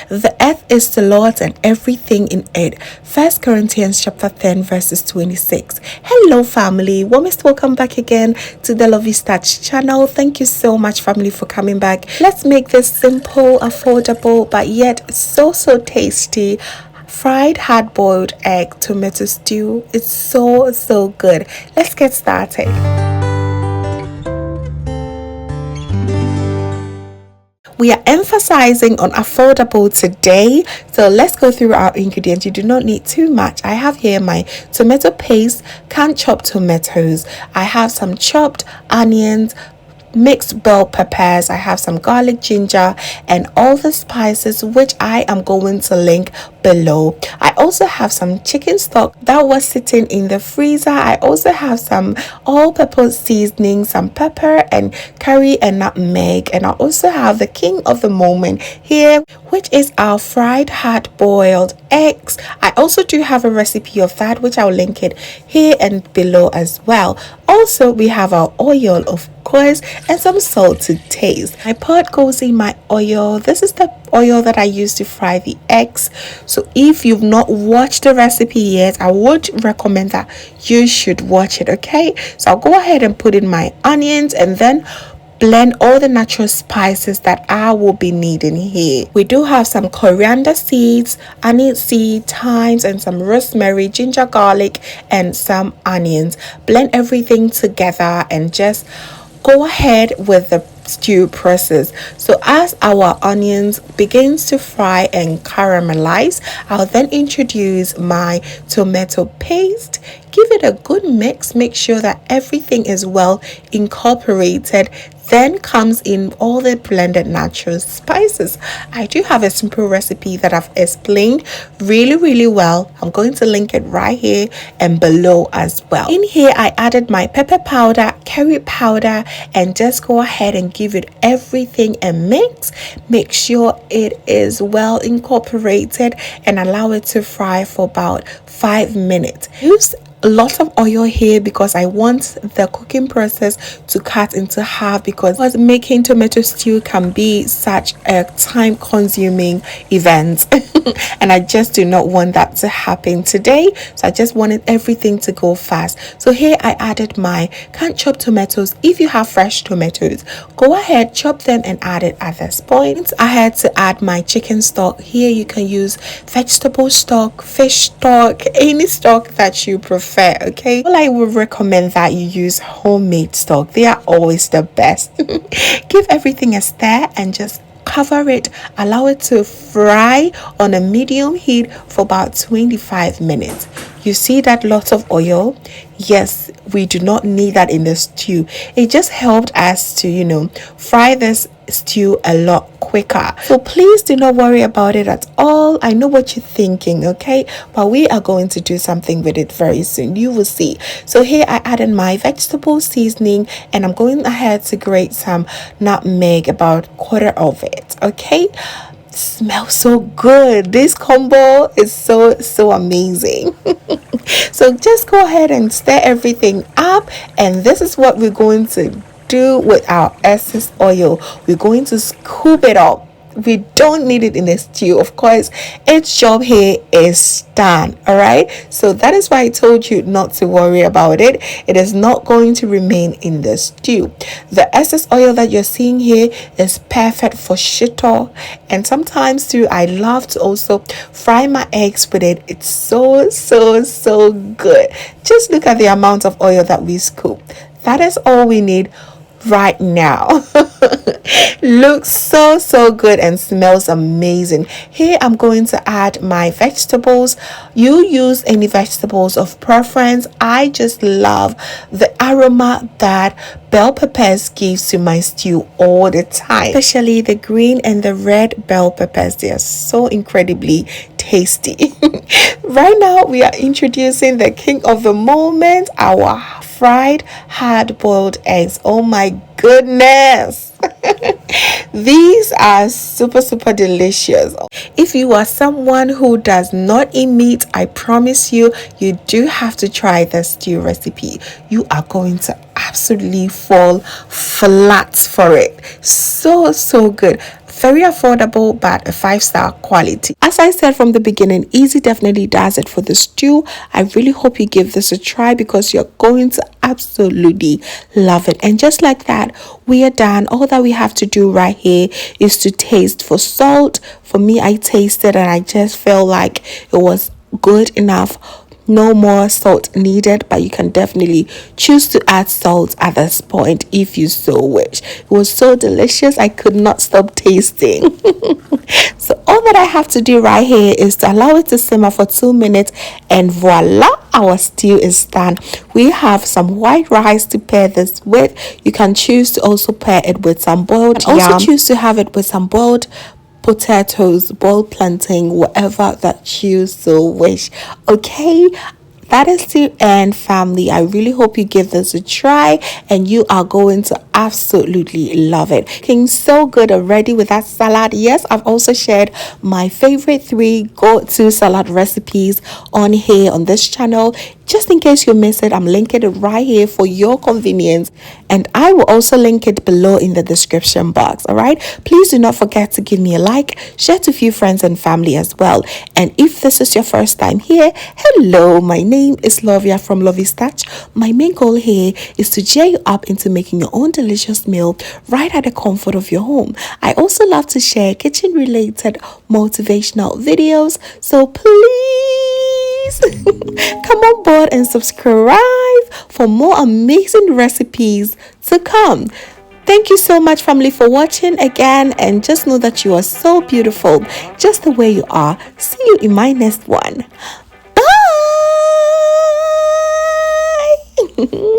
The earth is the Lord's and everything in it. 1 Corinthians chapter 10 verses 26. Hello family, warmest welcome back again to the Lovystouch channel. Thank you so much family for coming back. Let's make this simple, affordable, but yet so tasty fried hard-boiled egg tomato stew. It's so good. Let's get started. We are emphasizing on affordable today, so let's go through our ingredients. You do not need too much. I have here my tomato paste, canned chopped tomatoes. I have some chopped onions, mixed bell peppers. I have some garlic, ginger, and all the spices, which I am going to link below. I also have some chicken stock that was sitting in the freezer. I also have some all-purpose seasoning, some pepper and curry and nutmeg, and I also have the king of the moment here, which is our fried hard-boiled eggs. I also do have a recipe of that, which I'll link it here and below as well. Also, we have our oil, of course, and some salt to taste. My pot goes in my oil. This is the oil that I use to fry the eggs. So if you've not watched the recipe yet, I would recommend that you should watch it. Okay, so I'll go ahead and put in my onions and then blend all the natural spices that I will be needing here. We do have some coriander seeds, aniseed, thyme, and some rosemary, ginger, garlic, and some onions. Blend everything together and just go ahead with the stew process. So as our onions begins to fry and caramelize, I'll then introduce my tomato paste. Give it a good mix. Make sure that everything is well incorporated. Then comes in all the blended natural spices. I do have a simple recipe that I've explained really well. I'm going to link it right here and below as well. In here I added my pepper powder, curry powder, and just go ahead and give it everything a mix. Make sure it is well incorporated and allow it to fry for about 5 minutes. Use a lot of oil here because I want the cooking process to cut into half, because making tomato stew can be such a time consuming event and I just do not want that to happen today. So I just wanted everything to go fast. So here I added my canned chopped tomatoes. If you have fresh tomatoes, go ahead, chop them and add it at this point. I had to add my chicken stock. Here you can use vegetable stock, fish stock, any stock that you prefer. Okay, well, I would recommend that you use homemade stock. They are always the best. Give everything a stir and just cover it. Allow it to fry on a medium heat for about 25 minutes. You see that lot of oil? Yes, we do not need that in the stew. It just helped us to, fry this stew a lot quicker. So please do not worry about it at all. I know what you're thinking, okay? But we are going to do something with it very soon. You will see. So here I added my vegetable seasoning and I'm going ahead to grate some nutmeg, about a quarter of it, okay? Smells so good. This combo is so amazing. So just go ahead and stir everything up, and this is what we're going to do with our excess oil. We're going to scoop it up. We don't need it in the stew. Of course, its job here is done. All right, so that is why I told you not to worry about it. It is not going to remain in the stew. The excess oil that you're seeing here is perfect for shito, and sometimes too I love to also fry my eggs with it. It's so good. Just look at the amount of oil that we scoop. That is all we need right now. Looks so good and smells amazing. Here I'm going to add my vegetables. You use any vegetables of preference. I just love the aroma that bell peppers gives to my stew all the time, especially the green and the red bell peppers. They are so incredibly tasty. Right now we are introducing the king of the moment, our fried hard-boiled eggs. Oh my goodness. These are super delicious. If you are someone who does not eat meat, I promise you do have to try this stew recipe. You are going to absolutely fall flat for it. So good. Very affordable, but a 5-star quality. As I said from the beginning, easy definitely does it for the stew. I really hope you give this a try because you're going to absolutely love it. And just like that, we are done. All that we have to do right here is to taste for salt. For me, I tasted and I just felt like it was good enough. No more salt needed, but you can definitely choose to add salt at this point if you so wish. It was so delicious, I could not stop tasting. So all that I have to do right here is to allow it to simmer for 2 minutes, and voila, our stew is done. We have some white rice to pair this with. You can choose to also pair it with some boiled yam. Also choose to have it with some boiled potatoes, boiled plantain, whatever that you so wish. Okay, that is the end, family. I really hope you give this a try and you are going to absolutely love it. Looking so good already with that salad. Yes, I've also shared my favorite 3 go-to salad recipes on here on this channel. Just in case you miss it, I'm linking it right here for your convenience, and I will also link it below in the description box. All right, please do not forget to give me a like, share to a few friends and family as well. And if this is your first time here, hello, my name is Lovia from Lovystouch. My main goal here is to cheer you up into making your own delicious meal right at the comfort of your home. I also love to share kitchen related motivational videos, so please come on board and subscribe for more amazing recipes to come. Thank you so much, family, for watching again, and just know that you are so beautiful just the way you are. See you in my next one. Bye.